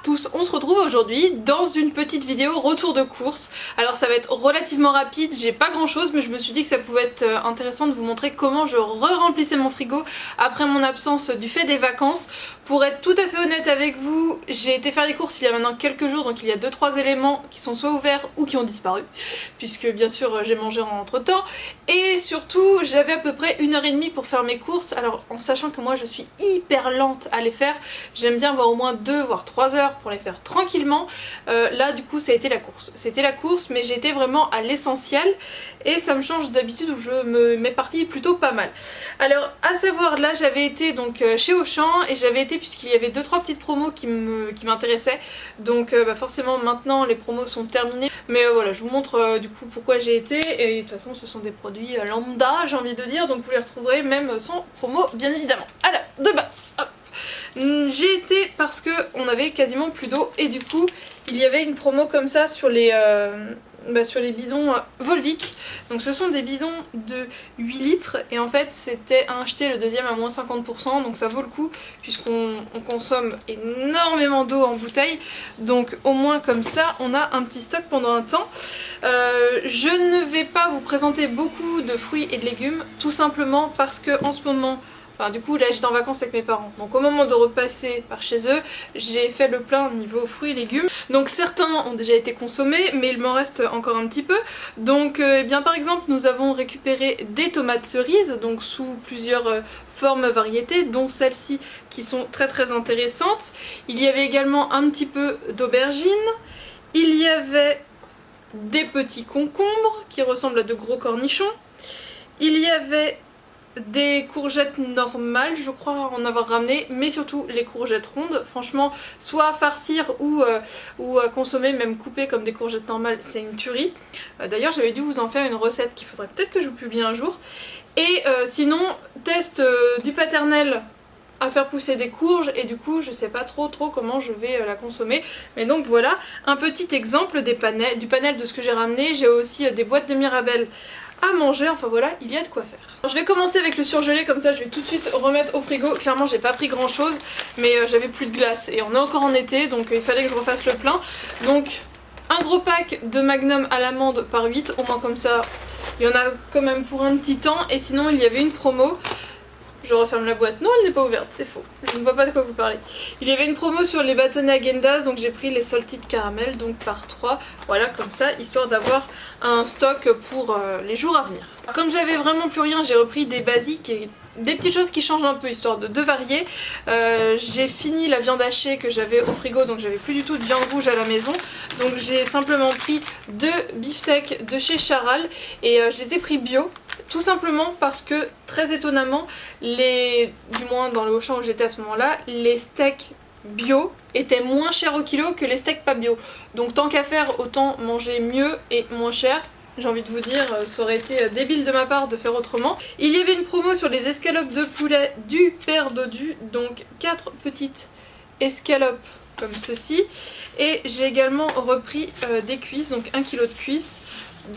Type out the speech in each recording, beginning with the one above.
tous, on se retrouve aujourd'hui dans une petite vidéo retour de course. Alors ça va être relativement rapide, j'ai pas grand chose mais je me suis dit que ça pouvait être intéressant de vous montrer comment je re-remplissais mon frigo après mon absence du fait des vacances. Pour être tout à fait honnête avec vous, j'ai été faire les courses il y a maintenant quelques jours, donc il y a 2-3 éléments qui sont soit ouverts ou qui ont disparu, puisque bien sûr j'ai mangé en entre temps, et surtout j'avais à peu près 1h30 pour faire mes courses. Alors en sachant que moi je suis hyper lente à les faire, j'aime bien avoir au moins 2 voire 3 heures pour les faire tranquillement. Là du coup ça a été la course. C'était la course mais j'étais vraiment à l'essentiel et ça me change d'habitude où je m'éparpille plutôt pas mal. Alors à savoir là j'avais été donc chez Auchan et j'avais été puisqu'il y avait 2-3 petites promos qui m'intéressaient. Donc forcément maintenant les promos sont terminées. Mais voilà, je vous montre du coup pourquoi j'ai été, et de toute façon ce sont des produits lambda j'ai envie de dire, donc vous les retrouverez même sans promo bien évidemment. Alors de base, hop. J'ai été parce que on avait quasiment plus d'eau et du coup il y avait une promo comme ça sur les bidons Volvic. Donc ce sont des bidons de 8 litres et en fait c'était à acheter le deuxième à moins 50%, donc ça vaut le coup puisqu'on consomme énormément d'eau en bouteille, donc au moins comme ça on a un petit stock pendant un temps. Je ne vais pas vous présenter beaucoup de fruits et de légumes tout simplement parce que en ce moment, enfin du coup là j'étais en vacances avec mes parents, donc au moment de repasser par chez eux, j'ai fait le plein niveau fruits et légumes. Donc certains ont déjà été consommés mais il m'en reste encore un petit peu. Donc eh bien par exemple nous avons récupéré des tomates cerises, donc sous plusieurs formes variétés, dont celles-ci qui sont très intéressantes. Il y avait également un petit peu d'aubergines, il y avait des petits concombres qui ressemblent à de gros cornichons, il y avait des courgettes normales, je crois en avoir ramené, mais surtout les courgettes rondes. Franchement, soit à farcir ou à consommer, même coupées comme des courgettes normales, c'est une tuerie. D'ailleurs, j'avais dû vous en faire une recette qu'il faudrait peut-être que je vous publie un jour. Et sinon, test du paternel à faire pousser des courges, et du coup je sais pas trop comment je vais la consommer. Mais donc voilà, un petit exemple du panel de ce que j'ai ramené. J'ai aussi des boîtes de Mirabelle à manger, enfin voilà, il y a de quoi faire. Alors, je vais commencer avec le surgelé, comme ça je vais tout de suite remettre au frigo. Clairement j'ai pas pris grand chose, mais j'avais plus de glace et on est encore en été, donc il fallait que je refasse le plein. Donc un gros pack de Magnum à l'amande par 8, au moins comme ça il y en a quand même pour un petit temps. Et sinon il y avait une promo. Je referme la boîte. Non, elle n'est pas ouverte, c'est faux. Je ne vois pas de quoi vous parlez. Il y avait une promo sur les bâtonnets Häagen-Dazs, donc j'ai pris les salted caramel, donc par 3. Voilà, comme ça, histoire d'avoir un stock pour les jours à venir. Comme j'avais vraiment plus rien, j'ai repris des basiques et des petites choses qui changent un peu, histoire de varier. J'ai fini la viande hachée que j'avais au frigo, donc j'avais plus du tout de viande rouge à la maison. Donc j'ai simplement pris 2 beefsteaks de chez Charal et je les ai pris bio. Tout simplement parce que, très étonnamment, du moins dans le Auchan où j'étais à ce moment-là, les steaks bio étaient moins chers au kilo que les steaks pas bio. Donc tant qu'à faire, autant manger mieux et moins cher. J'ai envie de vous dire, ça aurait été débile de ma part de faire autrement. Il y avait une promo sur les escalopes de poulet du Père Dodu, donc 4 petites escalopes comme ceci. Et j'ai également repris des cuisses, donc 1 kg de cuisses.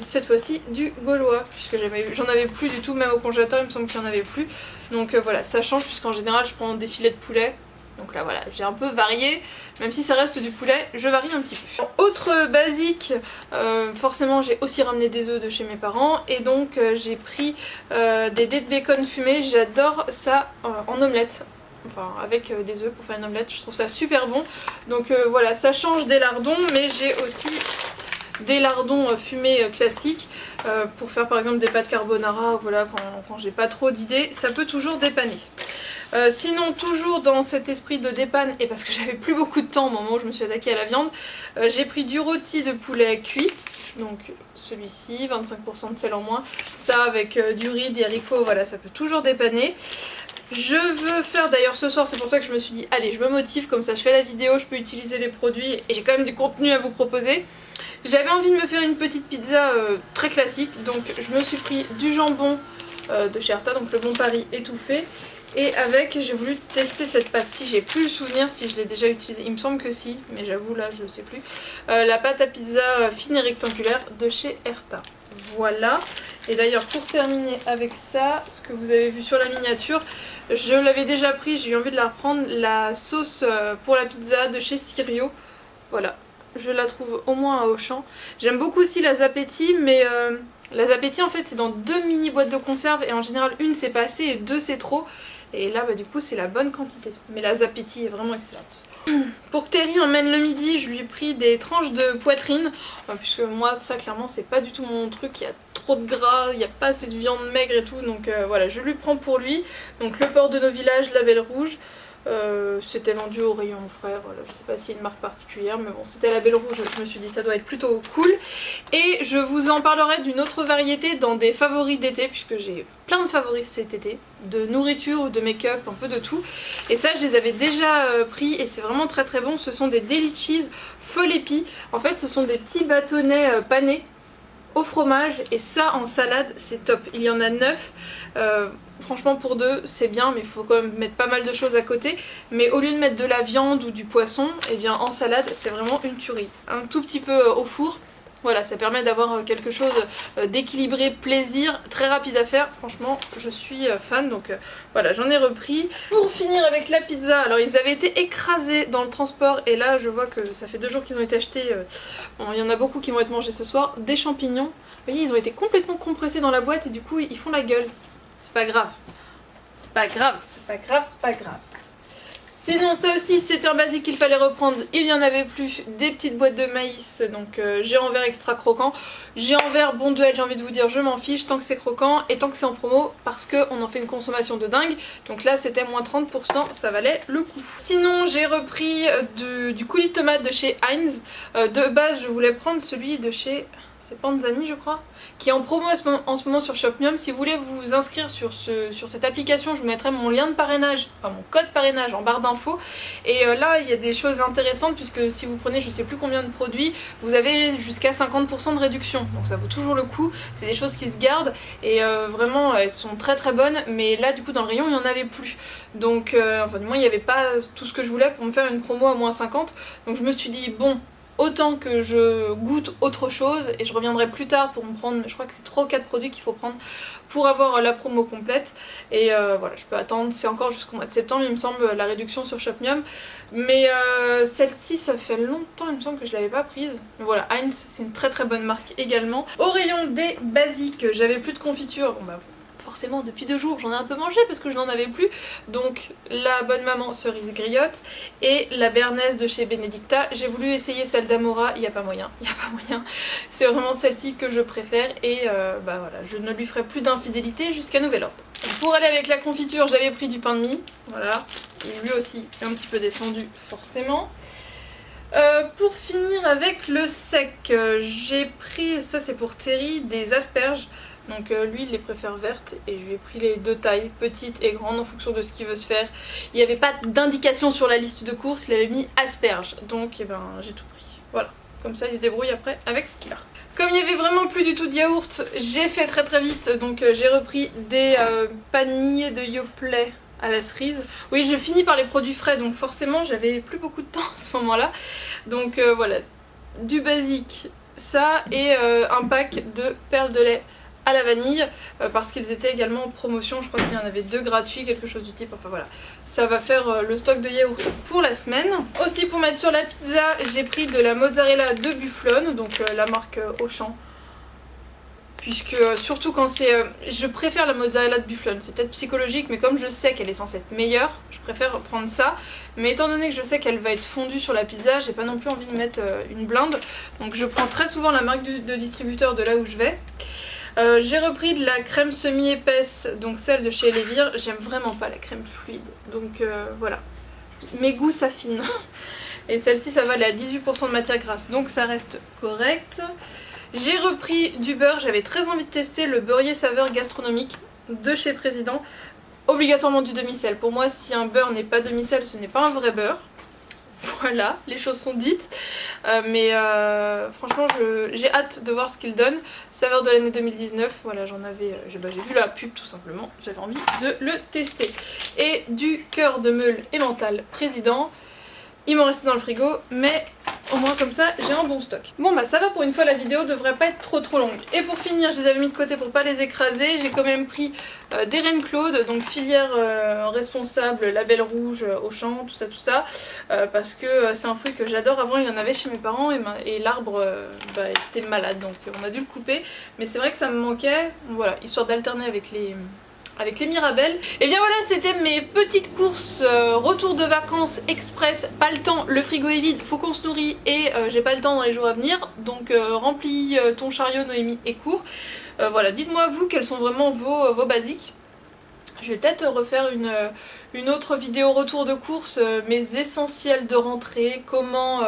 Cette fois-ci du gaulois, puisque j'en avais plus du tout, même au congélateur il me semble qu'il n'y en avait plus. Donc voilà, ça change puisqu'en général je prends des filets de poulet. Donc là voilà, j'ai un peu varié, même si ça reste du poulet, je varie un petit peu. Autre basique, forcément j'ai aussi ramené des œufs de chez mes parents, et donc j'ai pris des dés de bacon fumés. J'adore ça en omelette. Enfin avec des œufs pour faire une omelette, je trouve ça super bon. Donc voilà, ça change des lardons, mais j'ai aussi des lardons fumés classiques pour faire par exemple des pâtes carbonara. Voilà, quand j'ai pas trop d'idées, ça peut toujours dépanner. Sinon, toujours dans cet esprit de dépanne, et parce que j'avais plus beaucoup de temps au moment où je me suis attaquée à la viande, j'ai pris du rôti de poulet cuit. Donc celui-ci, 25% de sel en moins. Ça avec du riz, des haricots, voilà, ça peut toujours dépanner. Je veux faire d'ailleurs ce soir, c'est pour ça que je me suis dit allez, je me motive, comme ça je fais la vidéo, je peux utiliser les produits et j'ai quand même du contenu à vous proposer. J'avais envie de me faire une petite pizza très classique, donc je me suis pris du jambon de chez Erta, donc le Bon Paris étouffé. Et avec, j'ai voulu tester cette pâte-ci, j'ai plus le souvenir si je l'ai déjà utilisée, il me semble que si, mais j'avoue là je sais plus. La pâte à pizza fine et rectangulaire de chez Erta. Voilà. Et d'ailleurs pour terminer avec ça, ce que vous avez vu sur la miniature, je l'avais déjà pris, j'ai eu envie de la reprendre, la sauce pour la pizza de chez Sirio. Voilà, je la trouve au moins à Auchan. J'aime beaucoup aussi la Zapetti, mais la Zapetti en fait c'est dans 2 mini boîtes de conserve et en général une c'est pas assez et 2 c'est trop. Et là bah, du coup c'est la bonne quantité. Mais la Zapetti est vraiment excellente. Pour que Terry emmène le midi, je lui ai pris des tranches de poitrine, puisque moi ça clairement c'est pas du tout mon truc, il y a trop de gras, il n'y a pas assez de viande maigre et tout, donc voilà, je lui prends pour lui. Donc le porc de nos villages, la Belle Rouge, c'était vendu au rayon frère, voilà, je sais pas s'il y a une marque particulière, mais bon c'était la Belle Rouge, je me suis dit ça doit être plutôt cool. Et je vous en parlerai d'une autre variété dans des favoris d'été, puisque j'ai plein de favoris cet été, de nourriture, de make-up, un peu de tout. Et ça je les avais déjà pris et c'est vraiment très très bon, ce sont des Deli Cheese Fol épi. En fait ce sont des petits bâtonnets panés au fromage et ça en salade c'est top. Il y en a 9. Franchement pour 2 c'est bien mais il faut quand même mettre pas mal de choses à côté. Mais au lieu de mettre de la viande ou du poisson, et bien en salade c'est vraiment une tuerie. Un tout petit peu au four. Voilà, ça permet d'avoir quelque chose d'équilibré, plaisir, très rapide à faire. Franchement, je suis fan, donc voilà, j'en ai repris. Pour finir avec la pizza, alors ils avaient été écrasés dans le transport et là je vois que ça fait 2 jours qu'ils ont été achetés. Bon, il y en a beaucoup qui vont être mangés ce soir. Des champignons, vous voyez, ils ont été complètement compressés dans la boîte et du coup ils font la gueule. C'est pas grave. C'est pas grave, c'est pas grave, c'est pas grave. Sinon ça aussi c'était un basique qu'il fallait reprendre, il n'y en avait plus, des petites boîtes de maïs, donc géant vert extra croquant. Géant vert bon duel, j'ai envie de vous dire, je m'en fiche tant que c'est croquant et tant que c'est en promo parce qu'on en fait une consommation de dingue. Donc là c'était moins 30%, ça valait le coup. Sinon j'ai repris du coulis de tomate de chez Heinz. De base je voulais prendre celui de chez... c'est Panzani je crois, qui est en promo en ce moment sur Shopmium. Si vous voulez vous inscrire sur cette application, je vous mettrai mon lien de parrainage, enfin mon code parrainage en barre d'infos. Et là il y a des choses intéressantes puisque si vous prenez je sais plus combien de produits, vous avez jusqu'à 50% de réduction. Donc ça vaut toujours le coup, c'est des choses qui se gardent et vraiment elles sont très très bonnes. Mais là du coup dans le rayon il n'y en avait plus. Donc enfin du moins il n'y avait pas tout ce que je voulais pour me faire une promo à moins 50. Donc je me suis dit bon, autant que je goûte autre chose et je reviendrai plus tard pour me prendre, je crois que c'est 3 ou 4 produits qu'il faut prendre pour avoir la promo complète. Et voilà, je peux attendre, c'est encore jusqu'au mois de septembre il me semble la réduction sur Shopmium. Mais celle-ci ça fait longtemps il me semble que je l'avais pas prise. Mais voilà, Heinz c'est une très très bonne marque également. Au rayon des basiques, j'avais plus de confiture, bon bah forcément depuis 2 jours j'en ai un peu mangé parce que je n'en avais plus. Donc la bonne maman cerise griotte et la béarnaise de chez Benedicta. J'ai voulu essayer celle d'Amora, il n'y a pas moyen, il n'y a pas moyen. C'est vraiment celle-ci que je préfère et bah voilà, je ne lui ferai plus d'infidélité jusqu'à nouvel ordre. Pour aller avec la confiture j'avais pris du pain de mie, voilà, et lui aussi est un petit peu descendu forcément. Pour finir avec le sec, j'ai pris, ça c'est pour Terry, des asperges. Donc lui il les préfère vertes et je lui ai pris les 2 tailles, petites et grandes en fonction de ce qu'il veut se faire. Il n'y avait pas d'indication sur la liste de courses, il avait mis asperges, donc eh ben, j'ai tout pris. Voilà, comme ça il se débrouille après avec ce qu'il a. Comme il n'y avait vraiment plus du tout de yaourt, j'ai fait très très vite, donc j'ai repris des paniers de Yoplait à la cerise. Oui, je finis par les produits frais, donc forcément j'avais plus beaucoup de temps à ce moment-là. Donc voilà, du basique, ça et un pack de perles de lait à la vanille parce qu'ils étaient également en promotion, je crois qu'il y en avait 2 gratuits, quelque chose du type, enfin voilà. Ça va faire le stock de yaourt pour la semaine. Aussi pour mettre sur la pizza, j'ai pris de la mozzarella de Bufflone, donc la marque Auchan. Puisque surtout quand c'est... je préfère la mozzarella de Bufflone, c'est peut-être psychologique mais comme je sais qu'elle est censée être meilleure, je préfère prendre ça. Mais étant donné que je sais qu'elle va être fondue sur la pizza, j'ai pas non plus envie de mettre une blinde. Donc je prends très souvent la marque de distributeur de là où je vais. J'ai repris de la crème semi-épaisse, donc celle de chez Elevir. J'aime vraiment pas la crème fluide, donc voilà. Mes goûts s'affinent. Et celle-ci ça va aller à 18% de matière grasse, donc ça reste correct. J'ai repris du beurre, j'avais très envie de tester le beurrier saveur gastronomique de chez Président. Obligatoirement du demi-sel. Pour moi si un beurre n'est pas demi-sel ce n'est pas un vrai beurre. Voilà, les choses sont dites. Mais franchement j'ai hâte de voir ce qu'il donne. Saveur de l'année 2019, voilà j'en avais, j'ai vu la pub tout simplement, j'avais envie de le tester. Et du cœur de meule emmental Président, il m'en restait dans le frigo mais Au moins comme ça j'ai un bon stock. Bon bah ça va, pour une fois la vidéo devrait pas être trop longue. Et pour finir, je les avais mis de côté pour pas les écraser. J'ai quand même pris des Reine Claude, donc filière responsable, label rouge, Auchan, tout ça. Parce que c'est un fruit que j'adore. Avant il y en avait chez mes parents et l'arbre était malade, donc on a dû le couper. Mais c'est vrai que ça me manquait, voilà, histoire d'alterner avec les Mirabelles. Et bien voilà, c'était mes petites courses retour de vacances express. Pas le temps, le frigo est vide, faut qu'on se nourrit et j'ai pas le temps dans les jours à venir. Donc remplis ton chariot, Noémie, et cours. Voilà, dites-moi vous quels sont vraiment vos basiques. Je vais peut-être refaire une autre vidéo retour de course, mes essentiels de rentrée, comment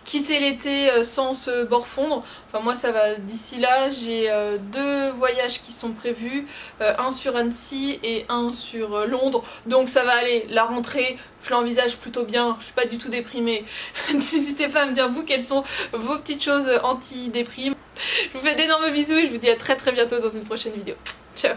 quitter l'été sans se morfondre. Enfin moi ça va, d'ici là j'ai 2 voyages qui sont prévus, un sur Annecy et un sur Londres, donc ça va aller, la rentrée je l'envisage plutôt bien, je suis pas du tout déprimée. N'hésitez pas à me dire vous quelles sont vos petites choses anti-déprime. Je vous fais d'énormes bisous et je vous dis à très bientôt dans une prochaine vidéo. Ciao.